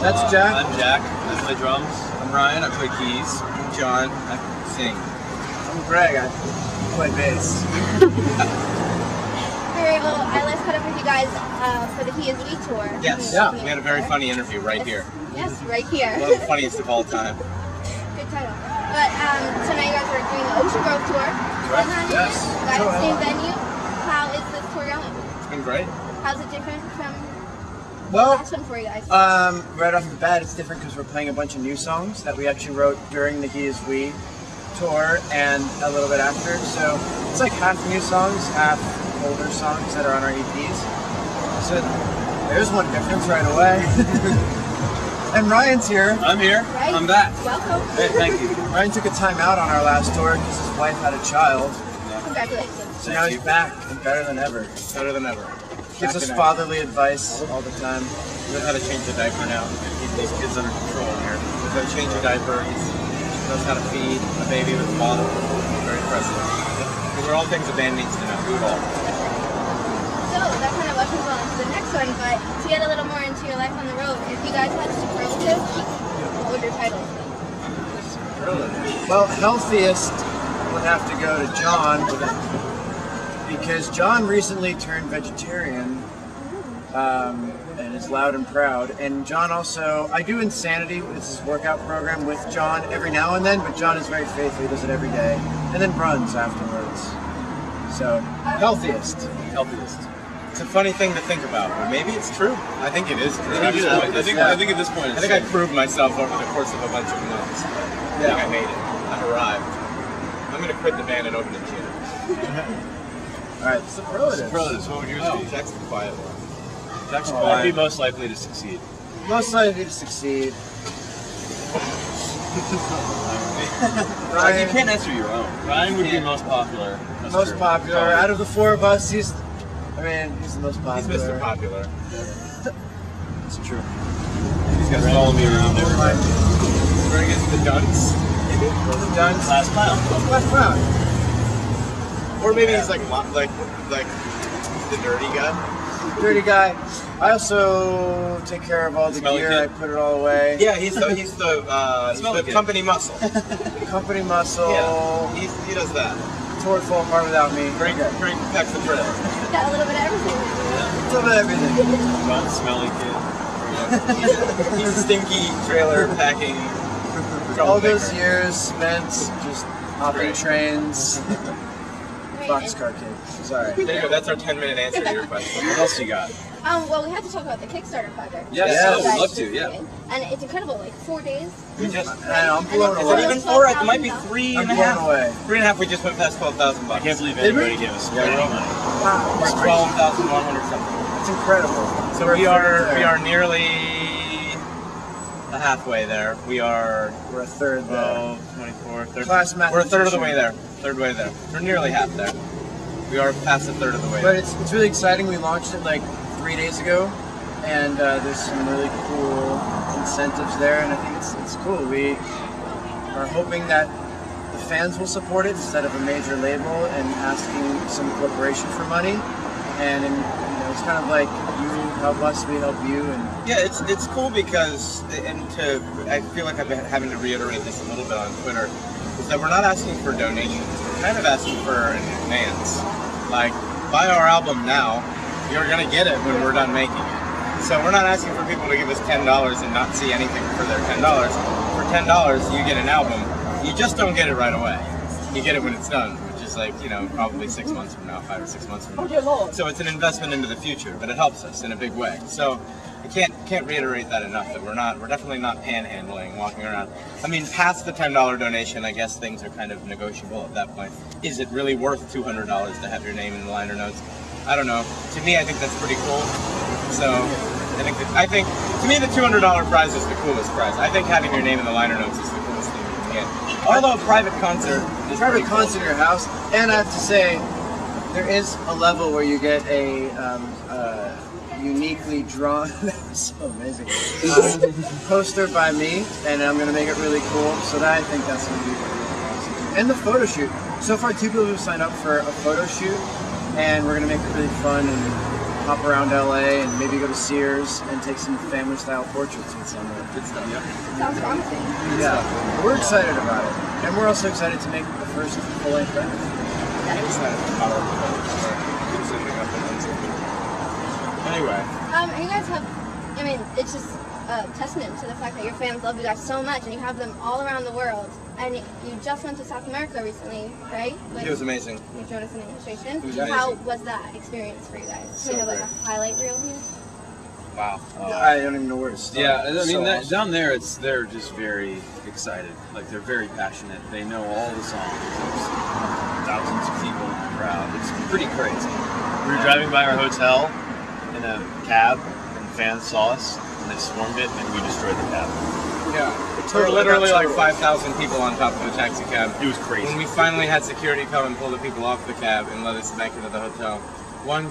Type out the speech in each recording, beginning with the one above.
That's Jack. I'm Jack. I play drums. I'm Ryan. I play keys. I'm John. I sing. I'm Greg. I play bass. Very well. I last caught up with you guys for the He Is We tour. Yes. Yeah. We had a very funny interview right here. Yes, right here. One of the funniest of all time. Good title. But so now you guys are doing the Ocean Grove tour. Correct. Yes. Yes. You guys same venue. How is this tour going? It's been great. How's it different from the Well, last one for you guys? right off the bat, it's different because we're playing a bunch of new songs that we actually wrote during the He Is We tour and a little bit after. So it's like half new songs, half older songs that are on our EPs. So there's one difference right away. And Ryan's here. I'm here. Right. I'm back. Welcome. Hey, thank you. Ryan took a time out on our last tour because his wife had a child. Congratulations. So now he's back and better than ever. Better than ever. Gives Back us in fatherly advice all the time. He knows how to change a diaper now. Keep these kids under control here. He knows how to change a diaper. He knows how to feed a baby with a bottle. Very impressive. These are all things a band needs to know. Do it all. So that kind of washes well into the next one, but to get a little more into your life on the road, if you guys had superlatives, what would your titles be? Well, healthiest would have to go to John because John recently turned vegetarian and is loud and proud. And John also, I do Insanity, it's his workout program with John every now and then, but John is very faithful, he does it every day, and then runs afterwards. So, healthiest. Healthiest. It's a funny thing to think about, but maybe it's true. I think it is true. I think at this point, I think I proved myself over the course of a bunch of months. I think I made it. I've arrived. I'm gonna quit the band and open a gym. Alright, superlatives. Superlatives, what would yours be? Jack's the quiet one. Jack's I'd quiet. be most likely to succeed. Most likely to succeed. You can't answer your own. Ryan would be most popular. That's Most true. popular. Out of the four of us, he's the most He's popular. Mr. Popular. It's true. He's got to follow me around everywhere. Right. Bring us the dunce. The Duns. Last clown. Last round. Or maybe he's like the dirty guy. Dirty guy. I also take care of all the Smelly gear. kid. I put it all away. Yeah, he's the company muscle. Company muscle. Yeah, he does that. Tour full apart without me. Drink packs the trail. Got a little bit of everything. A little bit of everything. Fun, smelly kid. He's a stinky trailer packing. All troublemaker. those years spent just hopping Great. trains. Great. Boxcar kid. Sorry. There you go. That's our 10-minute answer to your question. What else you got? Well, we have to talk about the Kickstarter project. Yes, Yes. I would love to. Yeah. And it's incredible, like 4 days. We just. And I'm blown Is it away. even 4? It might be I'm 3.5. blown away. 3.5. We just went past 12,000 bucks. I can't believe Did we? anybody gave us Yeah, any we're money. Wow. We're 12,100 something. It's incredible. So We're we are there. nearly halfway there. We are We're a third there. 24, 30. Class We're a third of the mathematician. way there. Third way there. We're nearly half there. We are past a third of the way But there. it's really exciting. We launched it like 3 days ago, and there's some really cool incentives there, and I think it's cool. We are hoping that the fans will support it instead of a major label and asking some corporation for money. And it's kind of like you help us, we help you, and Yeah, it's cool because, I feel like I've been having to reiterate this a little bit on Twitter, is that we're not asking for donations. We're kind of asking for an advance. Like, buy our album now, you're gonna get it when we're done making it. So we're not asking for people to give us $10 and not see anything for their $10. For $10, you get an album. You just don't get it right away. You get it when it's done, which is like, probably 6 months from now, 5 or 6 months from now. So it's an investment into the future, but it helps us in a big way. So I can't reiterate that enough, that we're definitely not panhandling, walking around. I mean, past the $10 donation, I guess things are kind of negotiable at that point. Is it really worth $200 to have your name in the liner notes? I don't know. To me, I think that's pretty cool. So I think to me the $200 prize is the coolest prize. I think having your name in the liner notes is the coolest thing you can get. Although a private concert is private pretty cool. concert at your house. And I have to say, there is a level where you get a uniquely drawn, so amazing, poster by me, and I'm going to make it really cool, so that I think that's going to be really awesome. And the photo shoot. So far, 2 people have signed up for a photo shoot, and we're going to make it really fun and hop around LA and maybe go to Sears and take some family-style portraits with some of it. Good stuff. Sounds promising. Yeah, we're excited about it, and we're also excited to make the first full-length record. It's not the power of the zooming up and unzooming. Anyway, And you guys have, I mean, it's just a testament to the fact that your fans love you guys so much, and you have them all around the world. And you just went to South America recently, right? it was amazing. With Jonas and the Administration. It was How amazing. was that experience for you guys? So Kind of like a great. highlight reel here? Wow. I don't even know where to start. Yeah, I mean, So that, awesome. down there, they're just very excited. Like, they're very passionate. They know all the songs. There's thousands of people in the crowd. It's pretty crazy. We were driving by our hotel in a cab, and fans saw us, and they swarmed it, and we destroyed the cab. Yeah. There were literally like 5,000 people on top of the taxi cab. It was crazy. When we finally had security come and pull the people off the cab and let us back into the hotel,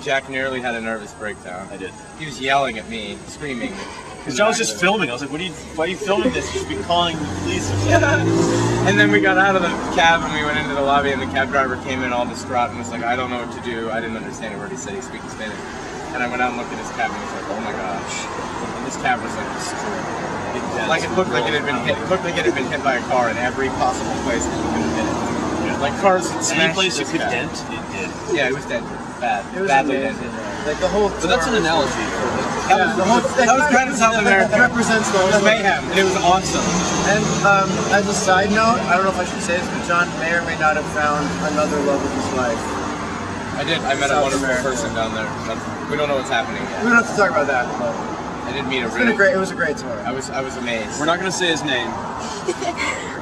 Jack nearly had a nervous breakdown. I did. He was yelling at me, screaming. Because John was just filming. I was like, why are you filming this? You should be calling the police or something. Yeah. And then we got out of the cab and we went into the lobby and the cab driver came in all distraught and was like, I don't know what to do. I didn't understand a word he said. He speaks Spanish. And I went out and looked at his cab and was like, oh my gosh. And this cab was like destroyed. Like it looked like it had been hit. It looked like it had been hit by a car in every possible place that you could have hit it. Yeah. Like cars had Any smashed place this it could cab. dent, it did. Yeah, it was dented. Bad. It was Badly amazing. dented. Like the whole. But that's an tour- analogy for it. That was kind of South America. It represents the It was whole mayhem, and it was awesome. And as a side note, I don't know if I should say this, but John may or may not have found another love of his life. I did. I met a South wonderful America. person down there. We don't know what's happening We yet. don't have to talk about that, but I did meet a it's been really. it was a great tour. I was amazed. We're not going to say his name.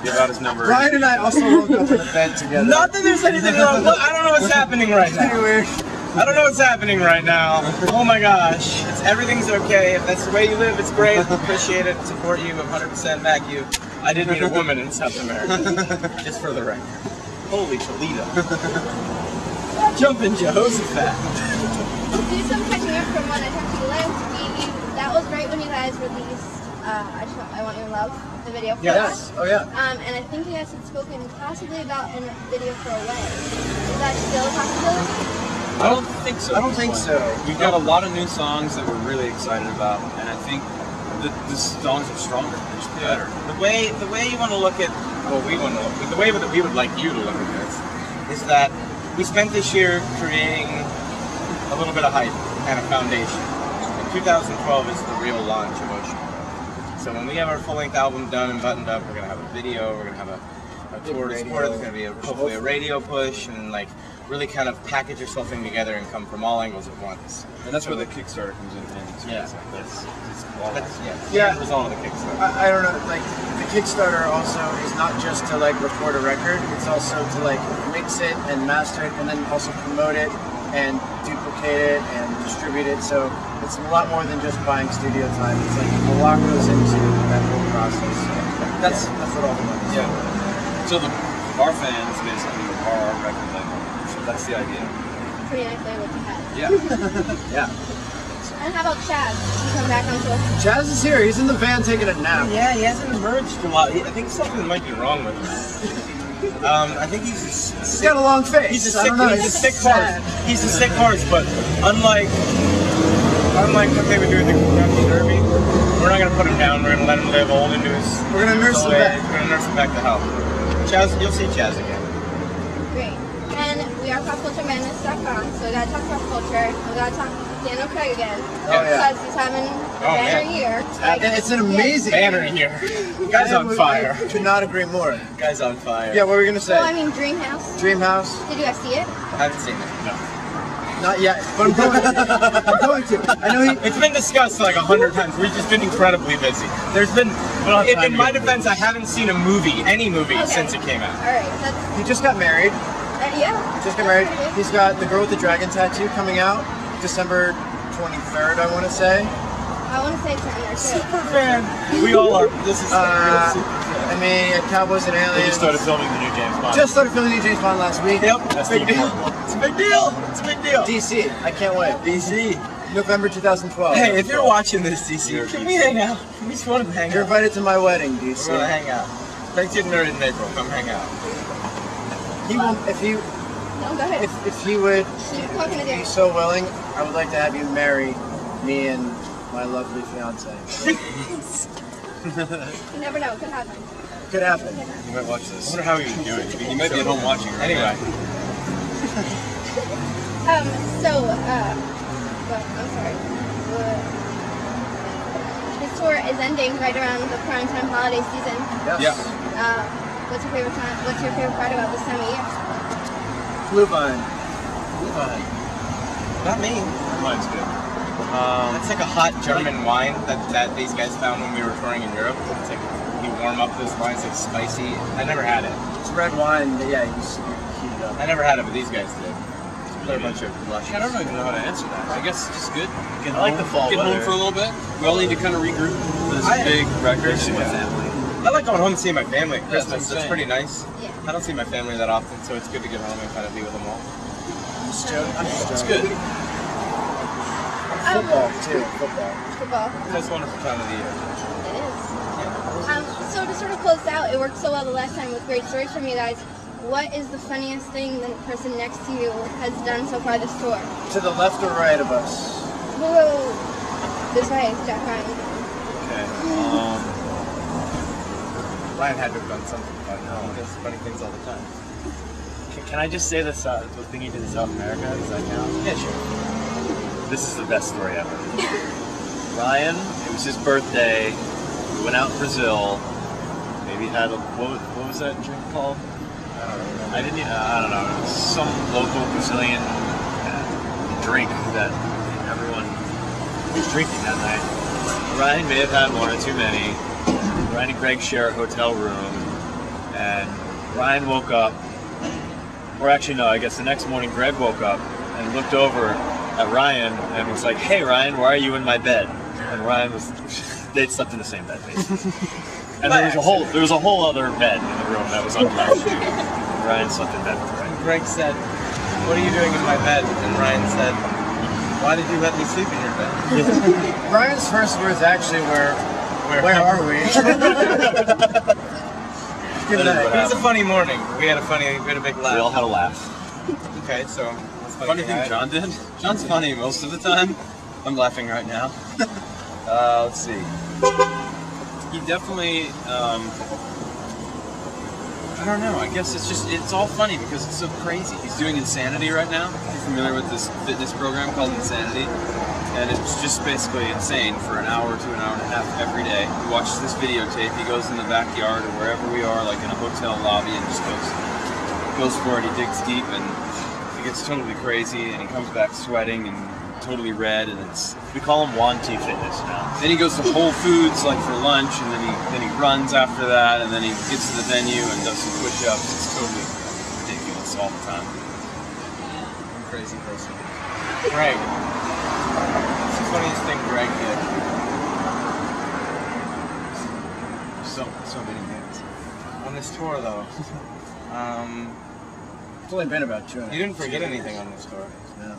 Give out his number. Brian and I also woke up in a bed together. Not that there's anything wrong. Look, I don't know what's happening right Pretty now. weird. I don't know what's happening right now. Oh my gosh. Everything's okay. If that's the way you live, it's great. Appreciate it. Support you. 100% back you. I did meet a woman in South America. Just for the record. Holy Toledo. Jumpin' Jehoshaphat. Do some catching up from when I talked to you last. That was right when you guys released I Want Your Love, the video for that. Yes. Oh yeah. And I think you guys had spoken possibly about a video for Away. Is that still a possibility? I don't think so. I don't think so. We've got a lot of new songs that we're really excited about, and I think the songs are stronger. They're just better. The way you want to look at what we want to look, the way that we would like you to look at this, is that we spent this year creating a little bit of hype and a foundation. And 2012 is the real launch of Ocean. So when we have our full-length album done and buttoned up, we're gonna have a video, we're gonna have a tour to support it, there's gonna be hopefully a radio push, and like really kind of package your whole thing together and come from all angles at once. And that's where the Kickstarter comes in handy too. Yeah. It's Yeah, the result of the Kickstarter. I don't know. Like the Kickstarter also is not just to like record a record. It's also to like mix it and master it, and then also promote it and duplicate it and distribute it. So it's a lot more than just buying studio time. It's like a lot goes into that whole process. So that's what all the money is. Yeah. So our fans basically are our record label. So that's the idea. Pretty nice label to have. Yeah. Yeah. And how about Chad? You come back on tour? Chaz is here. He's in the van taking a nap. Yeah, he hasn't emerged a lot. I think something might be wrong with him. I think he's He's got a long face. He's a I sick, don't know. he's a sick horse. He's a sick horse, but unlike what they would do with the Kentucky Derby, we're not gonna put him down. We're gonna let him live old into his. We're gonna nurse him old back. age. We're gonna nurse him back to health. Chaz, you'll see Chaz again. Great. And we are popculturemadness.com, so we gotta talk pop culture. We gotta talk Daniel Craig again. Oh, yeah. Because he's having a banner man. year. And it's an amazing Banner here. Guy's on fire. Could not agree more. Guy's on fire. Yeah, what were we gonna say? Well, I mean, Dreamhouse. Dreamhouse? Did you guys see it? I haven't seen it. No. Not yet, but I'm going to. I'm going to. I know he. It's been discussed like 100 times. We've just been incredibly busy. There's been, in my defense, I haven't seen a movie, any movie, Okay. since it came out. Alright, that's. He just got married. Yeah. Just got married. He's got The Girl with the Dragon Tattoo coming out December 23rd, I want to say. I want to say something or two. Super fan. We all are. This is a real super fan. I mean, Cowboys and They Aliens. just started filming the new James Bond. Just started filming new James Bond last week. Yep. That's Big the deal. important one. It's a big deal. It's a big deal. DC. I can't wait. DC. November 2012. Hey, if you're watching this, DC, can we hang out? We just want to hang You're out. invited to my wedding, We're DC. gonna hang out. Thanksgiving or in April. Come hang out. He won't. If he No, go ahead. If you would Keep talking to be Darren. so willing, I would like to have you marry me and my lovely fiance. You never know. It could happen. Could happen. You might watch I this. wonder how he would do it. You might be at home watching right Anyway, Well, I'm sorry. His tour is ending right around the prime time holiday season. Yes. What's your favorite time? What's your favorite part about this time of year? Glühwein. not me. Mine's good. It's like a hot German wine that these guys found when we were touring in Europe. It's like you warm up this wine, it's like spicy. I never had it. It's red wine. Yeah, you just heat it up. I never had it, but these guys did. They're a bunch of luscious. I don't even know how to answer that. I guess it's just good. Get I like the fall Get home weather. for a little bit. We all need to kind of regroup for this big record. I like going home and seeing my family at Yeah, that's Christmas. what I'm That's pretty nice. Yeah. I don't see my family that often, so it's good to get home and kind of be with them all. I'm just joking. It's good. Football too. Football. Football. That's a wonderful time of the year. It is. So to sort of close out, it worked so well the last time with great stories from you guys. What is the funniest thing the person next to you has done so far this tour? To the left or right of us? Whoa! This way, Jack Ryan. Okay. Ryan had to have done something funny. He does funny things all the time. Can I just say this, the thing you did in South America? Does that count? Yeah, sure. This is the best story ever. Ryan, it was his birthday. We went out in Brazil. Maybe had a, what was that drink called? I don't know. It was some local Brazilian drink that everyone was drinking that night. Ryan may have had one or too many. Ryan and Greg share a hotel room, and Ryan woke up. Or actually, no, I guess the next morning Greg woke up and looked over at Ryan and was like, "Hey Ryan, why are you in my bed?" And Ryan was, they'd slept in the same bed, basically. And there was a whole other bed in the room that was untouched. Ryan slept in bed with Greg. Greg said, "What are you doing in my bed?" And Ryan said, "Why did you let me sleep in your bed?" Ryan's first words actually were, "Where are we?" Good night. It was a funny morning. We had a big laugh. We all had a laugh. Okay, so Funny thing John did. John's funny most of the time. I'm laughing right now. Let's see. He definitely. I don't know. I guess it's all funny because it's so crazy. He's doing Insanity right now. You're familiar with this fitness program called Insanity? And it's just basically insane for an hour to an hour and a half every day. He watches this videotape. He goes in the backyard or wherever we are, like in a hotel lobby, and just goes for it. He digs deep and he gets totally crazy, and he comes back sweating and totally red. And We call him Juan T Fitness now. then he goes to Whole Foods like for lunch, and then he runs after that, and then he gets to the venue and does some push-ups. It's totally ridiculous all the time. I'm a crazy person. Greg. What's the funniest thing Greg did? So many things. On this tour, though. It's only been about 2 You didn't forget anything on this tour. Yeah.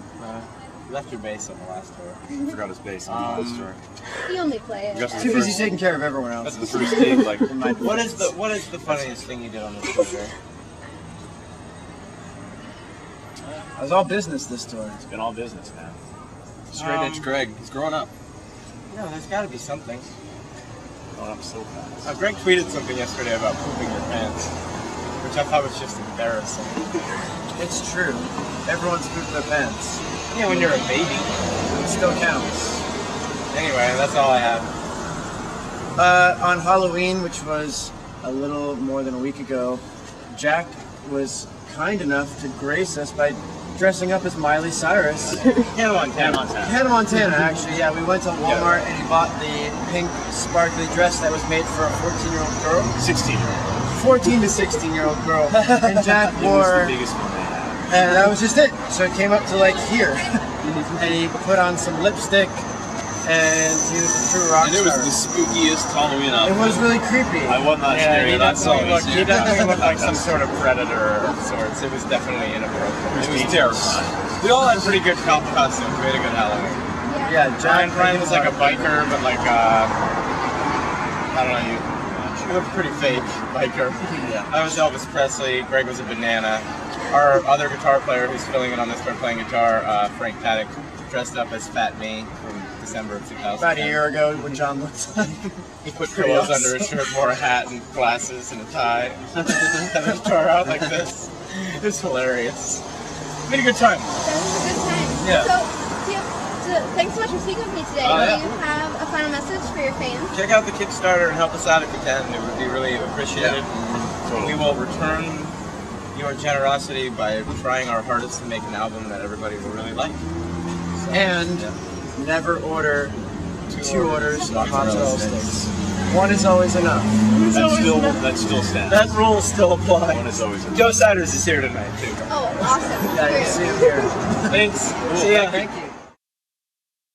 You left your bass on the last tour. I forgot his bass on the story. You only play it. Just- Too busy taking care of everyone That's else. the first thing. Like, What is the funniest thing you did on this tour, Greg? It was all business this tour. It's been all business now. straight edge Greg. He's growing up. No, there's got to be something. Going up so fast. Greg tweeted something yesterday about pooping your pants, which I thought was just embarrassing. It's true. Everyone's pooped their pants. Yeah, when you're a baby. It still counts. Anyway, that's all I have. On Halloween, which was a little more than a week ago, Jack was kind enough to grace us by dressing up as Miley Cyrus. Hannah Montana. Hannah Montana, actually. Yeah, we went to Walmart and he bought the pink sparkly dress that was made for a 14-year-old girl. 16-year-old. 14 to 16-year-old girl. And Jack It was wore... the biggest one they had. And that was just it. So it came up to like here. And he put on some lipstick and he was a true rock And it was star. the spookiest Halloween It outfit. was really creepy. I was not scary. That's all. He definitely looked like some sort of predator of sorts. It was definitely inappropriate. It was terrifying. We all had pretty good costumes. We had a good Halloween. Yeah, Jack Ryan was like a biker, but like, I don't know, We looked pretty fake, biker. Yeah. I was Elvis Presley. Greg was a banana. Our other guitar player who's filling in on this part playing guitar, Frank Paddock, dressed up as Fat Me from December of 2000. About a year ago, when John looked like. He put Pretty pillows awesome. under his shirt, wore a hat and glasses and a tie. Had his guitar out like this. It's hilarious. We had a good time. That was a good time. Yeah. Thanks so much for speaking with me today. Oh, yeah. Do you have a final message for your fans? Check out the Kickstarter and help us out if you can. It would be really appreciated. Totally. We will return your generosity by trying our hardest to make an album that everybody will really like. So, And yeah. never order two orders of mozzarella mozzarella sticks. sticks. One is always enough. That still stands. That rule still applies. One is always enough. Joe Siders is here tonight too. Oh, awesome. Yeah, you Great. see it here. Thanks. See ya. Thank you.